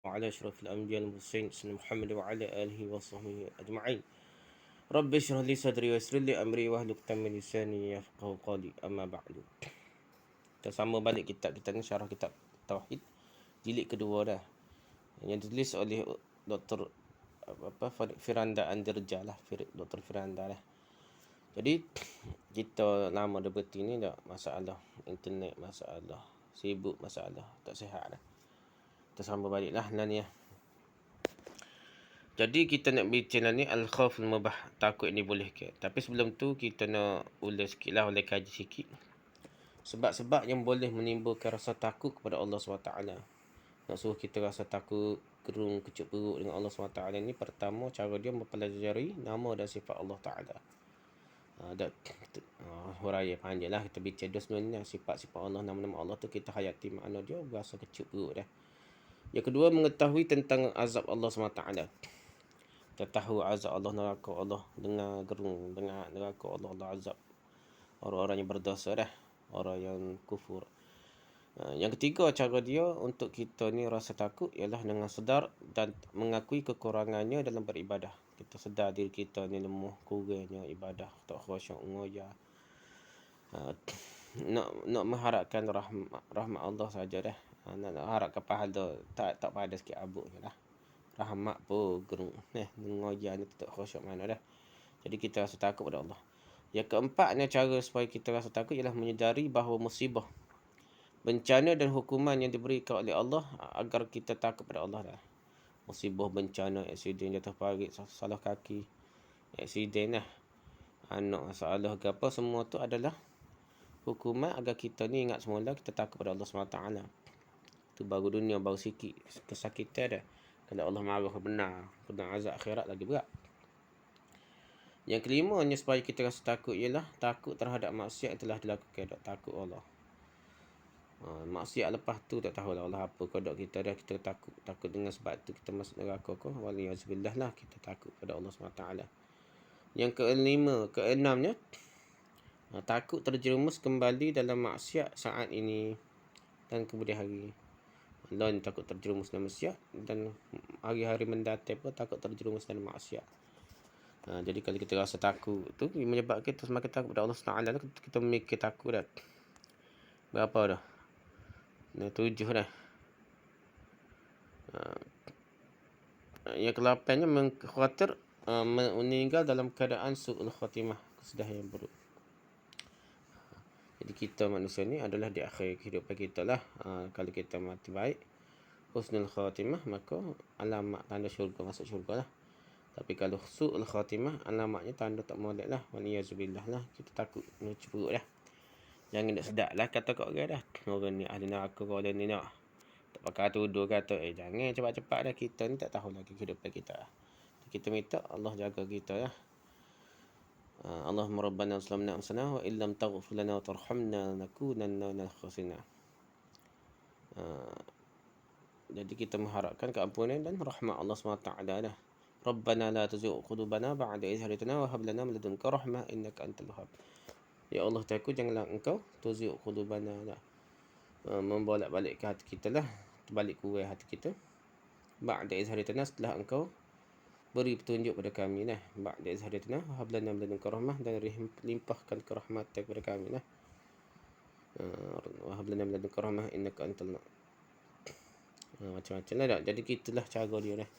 وعلى أشرف الأنبياء والمرسلين سيدنا محمد وعلى آله وصحبه أجمعين. رب اشرح لي صدري ويسر لي أمري واhlul 'uqdatam min lisani yafqahu qawli. Amma ba'du. Kita sama balik kitab kita ni, syarah kitab Tauhid jilid kedua dah, yang ditulis oleh Dr. Firanda Andirja lah, Dr. Firanda lah. Jadi kita lama dah berhenti ni dah, masalah internet, masalah sibuk, masalah tak sihat dah. Kita sambung balik lah ni ya. Jadi kita nak bincang ni al-khauful mubah, takut yang dibolehkan. Tapi sebelum tu kita nak ulas sikit lah, oleh kaji sikit sebab-sebab yang boleh menimbulkan rasa takut kepada Allah SWT. Nak suruh kita rasa takut, gerung, kecut perut dengan Allah SWT ni, pertama cara dia mempelajari nama dan sifat Allah Ta'ala. Huraya panjang lah, kita bincang dua sebenarnya sifat-sifat Allah, nama-nama Allah tu kita hayati makna dia, berasa kecut perut dah. Yang kedua, mengetahui tentang azab Allah SWT. Kita tahu azab Allah, neraka Allah, dengar gerung, dengar neraka Allah, Allah azab orang-orang yang berdosa dah, orang yang kufur. Yang ketiga, cara dia untuk kita ni rasa takut ialah dengan sedar dan mengakui kekurangannya dalam beribadah. Kita sedar diri kita ni lemah, kurangnya ibadah, tak khusyuk, ngoya. Nak mengharapkan rahmat Allah saja dah. Nak harapkan pahala, tak pada sikit abuk je lah. Rahmat pun gerung, ngoya ni tak khusyuk mana dah. Jadi kita rasa takut pada Allah. Yang keempatnya, cara supaya kita rasa takut ialah menyedari bahawa musibah, bencana dan hukuman yang diberikan oleh Allah agar kita takut pada Allah dah. Musibah, bencana, aksiden, jatuh parit, salah kaki, aksiden lah, anak salah ke apa, semua tu adalah hukuman agar kita ni ingat semula kita takut pada Allah SWT. Tu baru dunia, baru sikit kesakitan dah. Kalau Allah marah benar, kena azab akhirat lagi berat. Yang kelimanya supaya kita rasa takut ialah takut terhadap maksiat yang telah dilakukan. Takut Allah. Maksiat lepas tu tak tahulah Allah apa kodok kita dah, kita takut dengan sebab tu kita masuk neraka ko. Waliyazubillah lah, kita takut pada Allah SWT. Yang keenamnya, takut terjerumus kembali dalam maksiat saat ini dan kemudian hari. Allah ni takut terjerumus dalam maksiat, dan hari-hari mendatang pun takut terjerumus dalam maksiat. Jadi kalau kita rasa takut tu menyebabkan kita semakin takut pada Allah SWT. Kita memikir takut dah. Berapa dah? 7 dah. Yang ke-8nya, khawatir meninggal dalam keadaan su'ul khatimah, kesudahan yang buruk. Jadi kita manusia ni adalah di akhir kehidupan kita lah. Kalau kita mati baik, husnul khatimah, maka alamat tanda syurga, masuk syurga lah. Tapi kalau su'ul khatimah, alamatnya tanda tak molek lah. Waliyazubillah lah, kita takut menuju perut lah. Jangan nak sedap lah kata kat orang dah, orang ni ahli neraka, orang ni nak tak pakai tuduh kata, jangan cepat-cepat dah, kita ni tak tahu lagi kehidupan kita. Kita minta Allah jaga kita lah. Allahumma rabbana aslamna anfusana wa illam taghfir lana wa tarhamna lanakunanna minal khasirin. Jadi kita mengharapkan keampunan dan rahmat Allah SWT dah. Rabbana la tuzigh qulubana ba'da idh hadaytana wa hab lana min ladunka rahmah innaka antal wahhab. Ya Allah Ta'ala, janganlah engkau tuzigh qulubana dah, membolak-balik ke hati kita lah, terbalik kuai hati kita. Ba'da idh hadaytana, setelah engkau beri petunjuk pada kami lah. Ba'da idh hadaytana wa hab lana min ladunka rahmah, dan limpahkan kerahmatan kepada kami lah. Wa hab lana min ladunka rahmah innaka antal macam-macam lah dah. Jadi kitalah cara dia dah.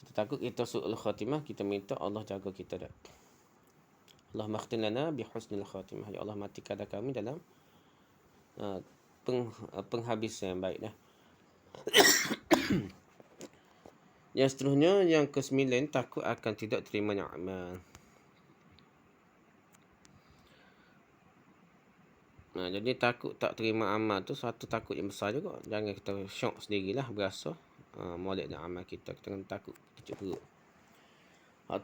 Kita takut kita su'ul khatimah, kita minta Allah jaga kita dah. Allah makhtin lana bihusnil khatimah. Ya Allah, matikan kami dalam penghabisan yang baik dah. Yang seterusnya, yang ke-9, takut akan tidak terimanya amal. Jadi takut tak terima amal tu satu takut yang besar juga. Jangan kita syok sendirilah, berasa molek nak amal kita kena takut kecil perut.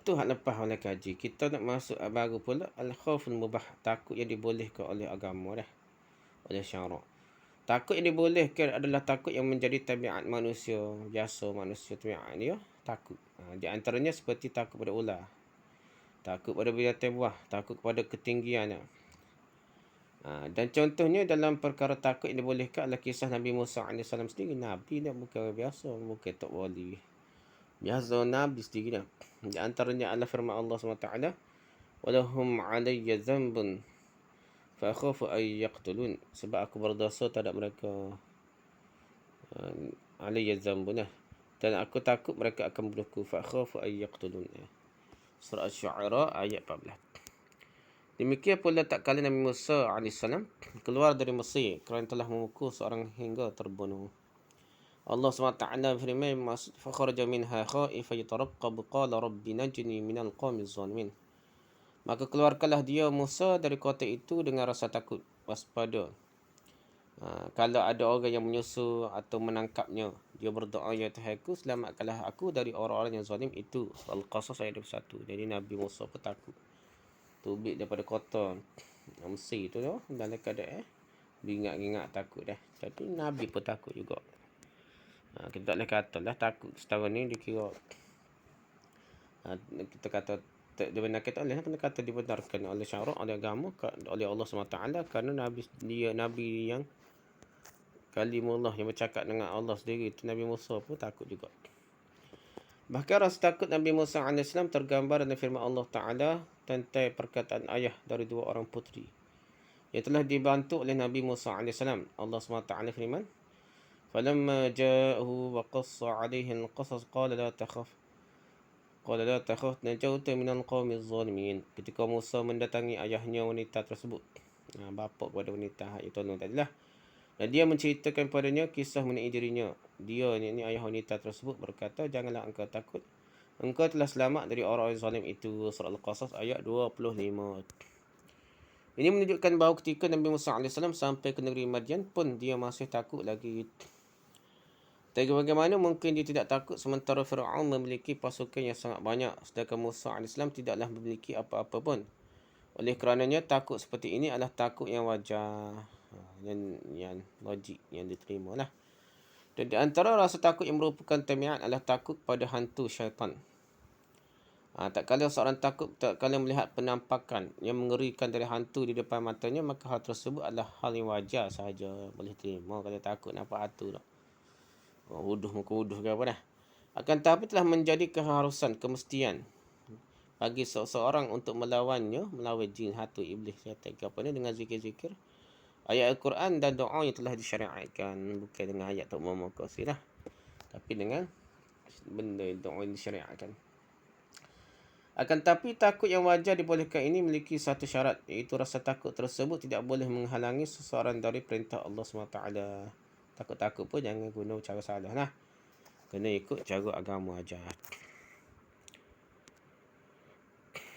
Tu hak lepas oleh kaji. Kita nak masuk baru pula al-khauful mubah, takut yang dibolehkan oleh agama dah, oleh syarak. Takut yang dibolehkan adalah takut yang menjadi tabiat manusia biasa, manusia tabiat dia takut. Di antaranya seperti takut pada ular, takut pada binatang buah, takut pada ketinggiannya. Dan contohnya dalam perkara takut yang dibolehkan adalah kisah Nabi Musa AS sendiri. Nabi dia bukan orang biasa, bukan tok wali. Biasa Nabi sendiri dah. Di antaranya adalah firman Allah SWT, walahum alayya dhanbun fa akhafu ay yaqtulun. Sebab aku berdosa terhadap mereka. Alayya dhanbun. Dan aku takut mereka akan membunuhku. Fa akhafu ay yaqtulun. Surah Asy-Syu'ara ayat 14. Demikian pula tak kala Nabi Musa AS keluar dari Mesir kerana telah memukul seorang hingga terbunuh. Allah SWT firman, fakharaja minha khaifan yataraqqab qala rabbi najini minal qaumiz zalimin. Maka keluarkanlah dia Musa dari kota itu dengan rasa takut, waspada. Kalau ada orang yang menyusul atau menangkapnya, dia berdoa, ya Tuhanku, selamatkanlah aku dari orang-orang yang zalim itu. Al-Qasas ayat 21. Jadi Nabi Musa pun takut. Tubik daripada kota Mesir tu dalam keadaan beringat-ingat takut dah. Tapi Nabi pun takut juga. Kita tak boleh kata lah takut setara ni dikira kita kata dibenarkan, tak boleh kena kata dibenarkan oleh syarak, oleh agama, oleh Allah SWT, kerana Nabi dia Nabi yang kalimullah yang bercakap dengan Allah sendiri itu. Nabi Musa pun takut juga. Bahkan rasa takut Nabi Musa AS tergambar dalam firman Allah Ta'ala tentang perkataan ayah dari dua orang puteri yang telah dibantu oleh Nabi Musa AS. Allah SWT firman, falamma ja'ahu wa qassa 'alaihi al-qasas qala la takhaf najawta minal qaumiz zalimin. Ketika Musa mendatangi ayahnya wanita tersebut, bapa kepada wanita itu tadilah, dan dia menceritakan padanya kisah mengenai dirinya. Dia ni ayah wanita tersebut berkata, janganlah engkau takut, engkau telah selamat dari orang-orang zalim itu. Surah Al-Qasas ayat 25. Ini menunjukkan bahawa ketika Nabi Musa AS sampai ke negeri Madian pun dia masih takut lagi. Tapi bagaimana mungkin dia tidak takut sementara Fir'aun memiliki pasukan yang sangat banyak, sedangkan Musa AS tidaklah memiliki apa-apa pun. Oleh kerananya takut seperti ini adalah takut yang wajar, yang logik, yang diterima lah. Dan di antara rasa takut yang merupakan tabiat adalah takut pada hantu syaitan. Tak kala seorang takut, tak kala melihat penampakan yang mengerikan dari hantu di depan matanya, maka hal tersebut adalah hal yang wajar sahaja, boleh terima kalau takut nampak hantu tak. Muka wuduh ke apa dah. Akan tetapi telah menjadi keharusan, kemestian bagi seseorang untuk melawan jin, hantu, iblis, syaitan ke apa ni, dengan zikir-zikir, ayat Al-Quran dan doa yang telah disyariatkan. Bukan dengan ayat tak memakasi lah, tapi dengan benda doa yang disyariatkan. Akan tetapi takut yang wajar dibolehkan ini memiliki satu syarat, iaitu rasa takut tersebut tidak boleh menghalangi seseorang dari perintah Allah SWT. Takut-takut pun jangan guna cara salah lah, kena ikut cara agama ajar.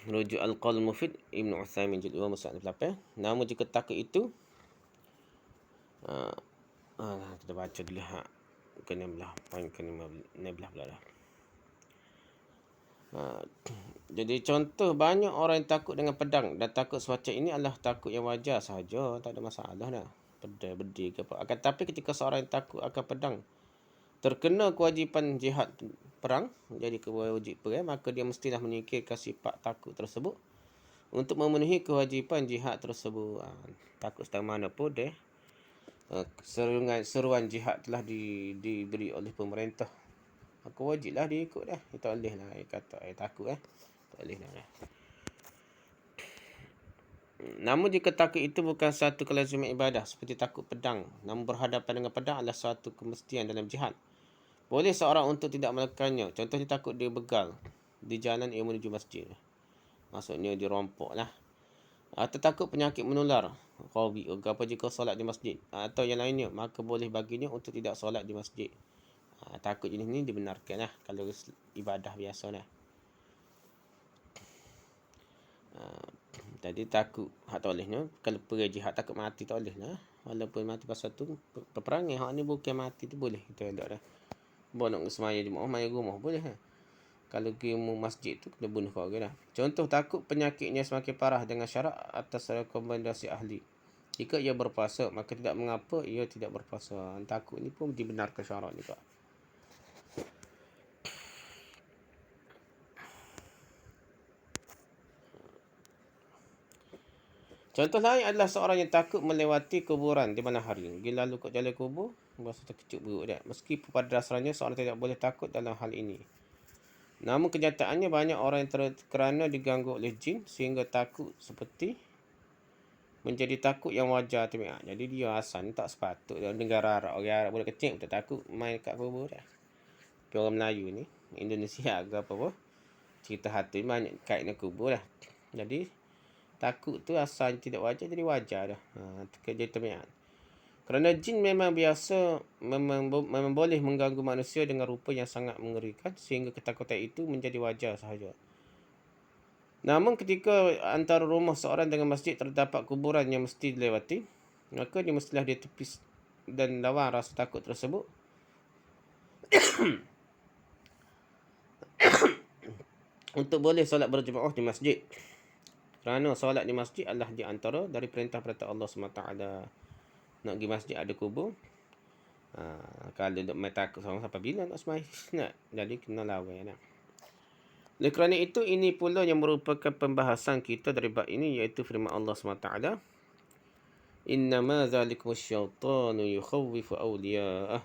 Rujuk Al-Qaul Mufid Ibn Uthaymin jilid 2 muka 8. Namun jika takut itu kita baca dulu ke-16 pula dah. Jadi contoh banyak orang yang takut dengan pedang, dan takut semacam ini adalah takut yang wajar sahaja, tak ada masalah dah. Bedi ke apa. Akan tapi ketika seorang yang takut akan pedang terkena kewajipan jihad perang, jadi kewajib perang, maka dia mestilah menyingkirkan sifat takut tersebut untuk memenuhi kewajipan jihad tersebut. Takut setang mana pun deh, seruan jihad telah diberi oleh pemerintah, maka wajiblah dia ikut dah. Dia tak boleh lah kata takut tak boleh dah. Namun jika takut itu bukan satu kelaziman ibadah seperti takut pedang, namun berhadapan dengan pedang adalah satu kemestian dalam jihad, boleh seorang untuk tidak melakukannya. Contohnya takut dia begal di jalan ia menuju masjid, maksudnya dirompok lah. Atau takut penyakit menular, COVID, apa jika solat di masjid, atau yang lainnya, maka boleh baginya untuk tidak solat di masjid. Takut jenis ni dibenarkan lah kalau ibadah biasa lah. Tadi takut hak tak bolehnya, kalau pergi jihad takut mati tak boleh lah. Walaupun mati pasal tu peperangan, hak ni bukan mati tu boleh kita elok dah. Boleh nak semaya di rumah boleh lah. Kalau pergi masjid tu kena bunuh kau orang dah. Contoh takut penyakitnya semakin parah dengan syarat atas rekomendasi ahli. Jika ia berpuasa, maka tidak mengapa ia tidak berpuasa. Takut ni pun dibenarkan syarat ni kak. Contoh lain adalah seorang yang takut melewati kuburan di malam hari. Dia lalu kat jalan kubur, rasa terkejut perut dia. Meskipun pada dasarnya seorang tidak boleh takut dalam hal ini. Namun kenyataannya banyak orang yang kerana diganggu oleh jin sehingga takut seperti menjadi takut yang wajar tu. Jadi dia asal ni tak sepatut dia negara Arab. Orang Arab budak kecil tak takut main kat kubur dah. Tapi orang Melayu ni, Indonesia ke apa-apa, cerita hati banyak kait dengan kubur dah. Jadi takut tu asal tidak wajar jadi wajar dah. Kerja tabiat. Kerana jin memang biasa memang boleh mengganggu manusia dengan rupa yang sangat mengerikan sehingga ketakutan itu menjadi wajar sahaja. Namun ketika antara rumah seorang dengan masjid terdapat kuburan yang mesti dilewati, maka dia mestilah dia tepis dan lawan rasa takut tersebut. Untuk boleh solat berjemaah di masjid. Kerana solat di masjid adalah di antara dari perintah-perintah Allah SWT. Nak pergi masjid ada kubur. Kalau duduk main takut sama sampai bila nak semai nak. Jadi kena lawan. Oleh kerana itu, ini pula yang merupakan pembahasan kita dari bab ini, iaitu firman Allah SWT. Innama zalikum syaitanu yukhawwifu awliya'ah.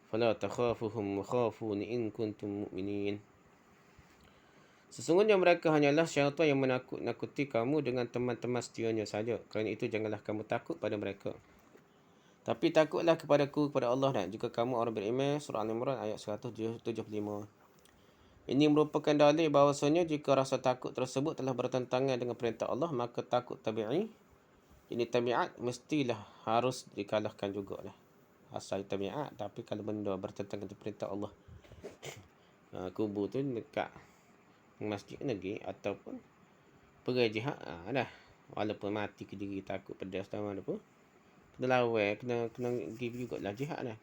Fala takhafuhum wa khafuni in kuntum mu'minin. Sesungguhnya mereka hanyalah syaitan yang menakut-nakuti kamu dengan teman-teman setianya saja. Kerana itu janganlah kamu takut pada mereka. Tapi takutlah kepadaku, kepada Allah dan jika kamu orang beriman. Surah Al-Imran ayat 175. Ini merupakan dalil bahawasanya jika rasa takut tersebut telah bertentangan dengan perintah Allah, maka takut tabi'i, ini tabiat, mestilah harus dikalahkan jugalah. Asal tabiat, tapi kalau benda bertentangan dengan perintah Allah, kubur tu dekat masjid negeri ataupun pergi jihad, dah. Walaupun mati ke diri takut pedas dan mana pun, kena lawan, kena give jugalah jihad dah.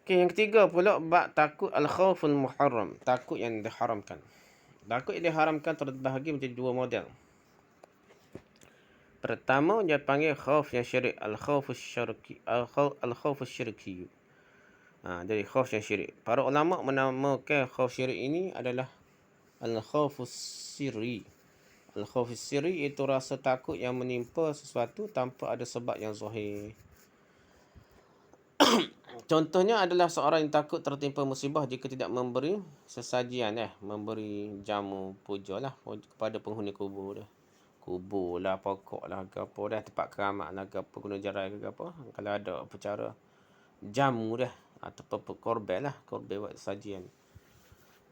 Okay, yang ketiga pula bab takut al-khawful muharram, takut yang diharamkan. Takut yang diharamkan terbahagi menjadi dua model. Pertama dia panggil khauf yang syirik, al-khawfus syirki, al-khawfus syirki. Jadi khauf yang syirik. Para ulama menamakan khauf syirik ini adalah al-khawfus sirri. Al-khawfus sirri itu rasa takut yang menimpa sesuatu tanpa ada sebab yang zahir. Contohnya adalah seorang yang takut tertimpa musibah jika tidak memberi sesajian, memberi jamu puja lah kepada penghuni kubur dah. Kubur lah, pokok lah, ke apa dah, tempat keramat lah, ke apa, guna jarai ke apa. Kalau ada apa cara jamu dah, ataupun korban lah, korban buat sajian.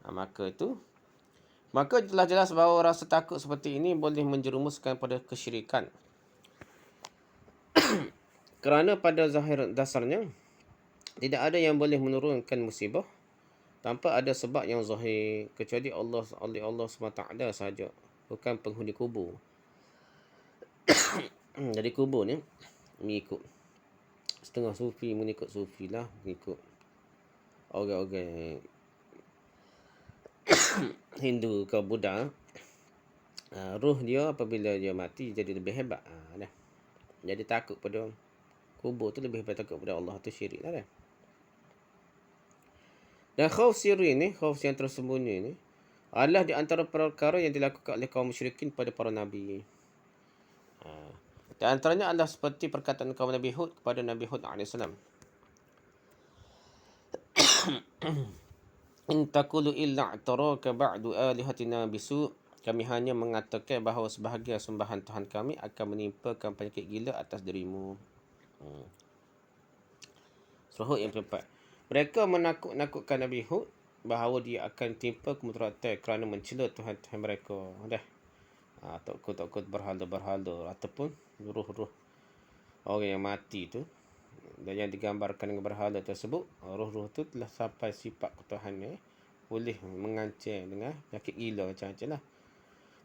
Maka telah jelas bahawa rasa takut seperti ini boleh menjerumuskan pada kesyirikan. Kerana pada zahir dasarnya, tidak ada yang boleh menurunkan musibah tanpa ada sebab yang zahir, kecuali Allah SWT sahaja, bukan penghuni kubur. Jadi kubur ni mengikut setengah sufi, mengikut sufi lah, mengikut orang-orang Hindu ke Buddha. Ruh dia apabila dia mati jadi lebih hebat dah. Jadi takut pada kubur tu lebih hebat takut pada Allah, tu syirik lah dah. Dan khauf sirri ni, khauf yang tersembunyi ni, adalah di antara perkara yang dilakukan oleh kaum musyrikin pada para nabi. Di antaranya adalah seperti perkataan kaum Nabi Hud kepada Nabi Hud AS. In taqulu illa a'taraka ba'du alihatina bisu'. Kami hanya mengatakan bahawa sebahagian sembahan Tuhan kami akan menimpakan penyakit gila atas dirimu. Surah Hud yang keempat. Mereka menakut-nakutkan Nabi Hud bahawa dia akan timpa kemudaratan kerana mencela Tuhan-Tuhan mereka. Dah. Takut berhala-berhala ataupun ruh-ruh orang yang mati tu, dan yang digambarkan dengan berhala tersebut, ruh-ruh tu telah sampai sifat ketuhanan, boleh mengancam dengan penyakit gila macam-macam lah.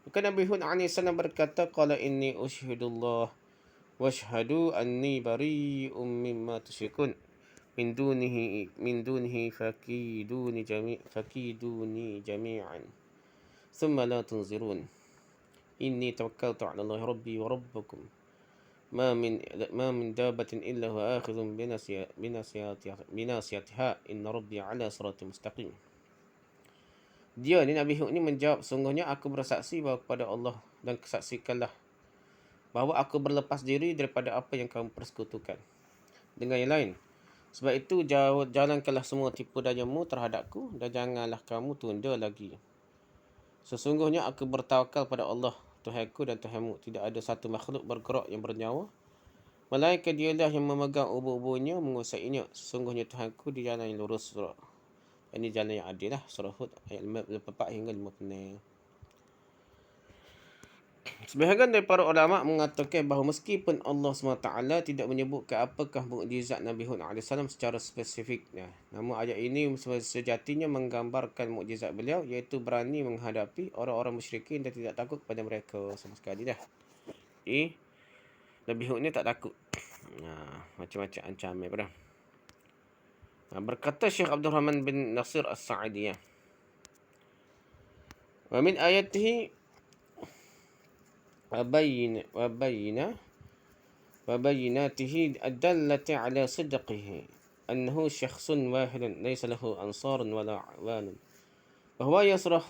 Maka Nabi Hud AS berkata, qala inni ushhidullah washhadu anni bari'um mimma tusyrikun min dunihi fakiduni jami'an thumma la tunzirun. Inni tawakkaltu 'ala Allah rabbi wa rabbukum ma min dabatin illa huwa akhidhun binasiyatiha inna rabbi 'ala siratin mustaqim. Dia ni Nabi Hud ni menjawab, sungguhnya aku bersaksi bahawa kepada Allah dan kesaksikanlah bahawa aku berlepas diri daripada apa yang kamu persekutukan dengan yang lain. Sebab itu jalankanlah semua tipu dayamu terhadapku dan janganlah kamu tunda lagi. Sesungguhnya aku bertawakal pada Allah, Tuhanku dan Tuhanmu. Tidak ada satu makhluk bergerak yang bernyawa, melainkan dialah yang memegang ubur-uburnya, menguasainya. Sesungguhnya Tuhanku di jalan yang lurus. Surah. Ini jalan yang adil lah. Surah Hud ayat 54 hingga 56. Sebahagian dari para ulama mengatakan bahawa meskipun Allah SWT tidak menyebutkan apakah mukjizat Nabi Hud AS secara spesifik, namun ayat ini sejatinya menggambarkan mukjizat beliau, iaitu berani menghadapi orang-orang musyrikin dan tidak takut kepada mereka sama sekali dah. Jadi Nabi Hud ni tak takut. Macam-macam ancaman pada. Berkata Syekh Abdul Rahman bin Nasir As-Sa'idi, wa min ayatihi وبيناته الدالة على صدقه أنه شخص واحد ليس له أنصار ولا أعوان، وهو يصرخ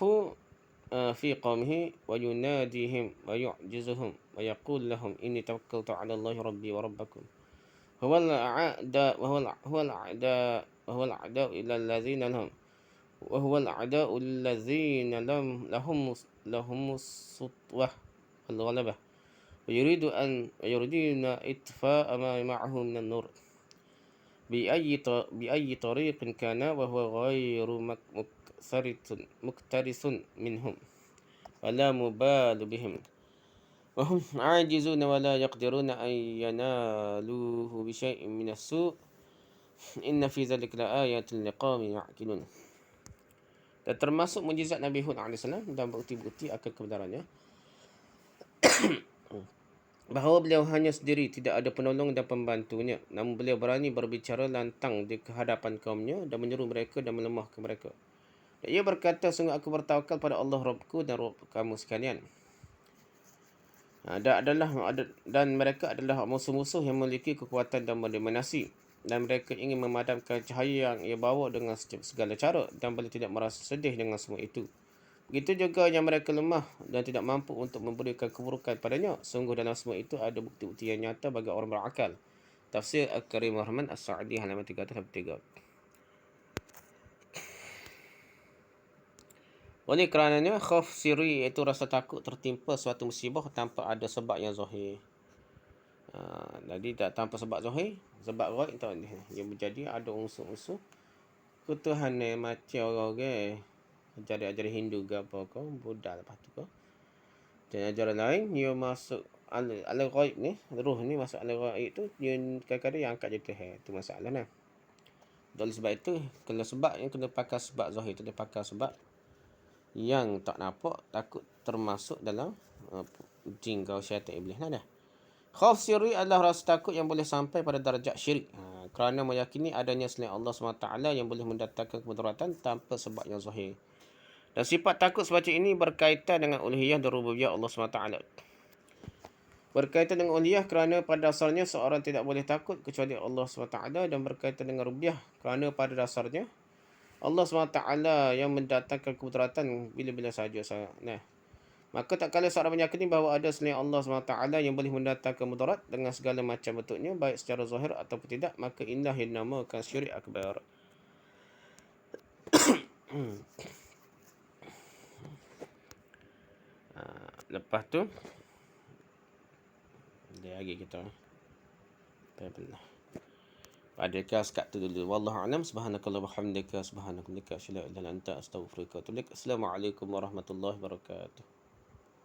في قومه ويناديهم ويعجزهم ويقول لهم إني توكلت على الله ربي وربكم، هو الأعداء إلى الذين لهم السطوة والغلبة، ويريدون إطفاء ما معه من النور بأي طريق كان، وهو غير مكترث منهم ولا مبال بهم، وهم عاجزون ولا يقدرون أن ينالوه بشيء من السوء، إن في ذلك لآيات لقوم يعقلون. Dan termasuk mukjizat Nabi Hud AS dan bukti-bukti akan kebenarannya bahawa beliau hanya sendiri, tidak ada penolong dan pembantunya, namun beliau berani berbicara lantang di hadapan kaumnya dan menyeru mereka dan melemahkan mereka. Dan ia berkata, sungguh aku bertawakal pada Allah Rabbku dan Rabb kamu sekalian. Dan mereka adalah musuh-musuh yang memiliki kekuatan dan mendominasi, dan mereka ingin memadamkan cahaya yang ia bawa dengan segala cara, dan beliau tidak merasa sedih dengan semua itu. Begitu juga yang mereka lemah dan tidak mampu untuk memberikan keburukan padanya. Sungguh dalam semua itu ada bukti-bukti yang nyata bagi orang berakal. Tafsir Al-Karim Rahman As-Sa'di halaman 303. Oleh kerananya khauf siri, iaitu rasa takut tertimpa suatu musibah tanpa ada sebab yang zahir. Jadi tak tanpa sebab zahir, sebab ghaib tak ada. Yang menjadi ada unsur-unsur ketuhanan macam orang ajaran Hindu ke apa ke, Buddha lepas tu ke. Dan ajaran lain, dia masuk alam ghaib ni, roh ni masuk alam ghaib tu, dia kadang-kadang yang angkat jadi Tuhan. Itu masalah lah. Oleh sebab itu, kalau sebab yang kena pakai sebab zahir tu, dia pakai sebab yang tak nampak, takut termasuk dalam jin kau syaitan iblis lah dah. Khauf sirri adalah rasa takut yang boleh sampai pada darjat syirik. Kerana meyakini adanya selain Allah SWT yang boleh mendatangkan kemudaratan tanpa sebab yang zahir. Dan sifat takut semacam ini berkaitan dengan uluhiyah dan rububiyah Allah SWT. Berkaitan dengan uluhiyah kerana pada dasarnya seorang tidak boleh takut kecuali Allah SWT, dan berkaitan dengan rububiyah kerana pada dasarnya Allah SWT yang mendatangkan kemudaratan bila-bila sahaja. Maka tak kala seorang meyakini bahawa ada selain Allah SWT yang boleh mendatangkan mudarat dengan segala macam bentuknya, baik secara zahir ataupun tidak, maka inilah yang dinamakan syirik akbar. Lepas tu dia lagi kita pada kelas kat tu dulu. Wallahu a'lam. Subhanakallah wa hamdika, subhanaka asyhadu an la ilaha illa anta, astaghfiruka wa atubu ilaik. Assalamualaikum warahmatullahi wabarakatuh.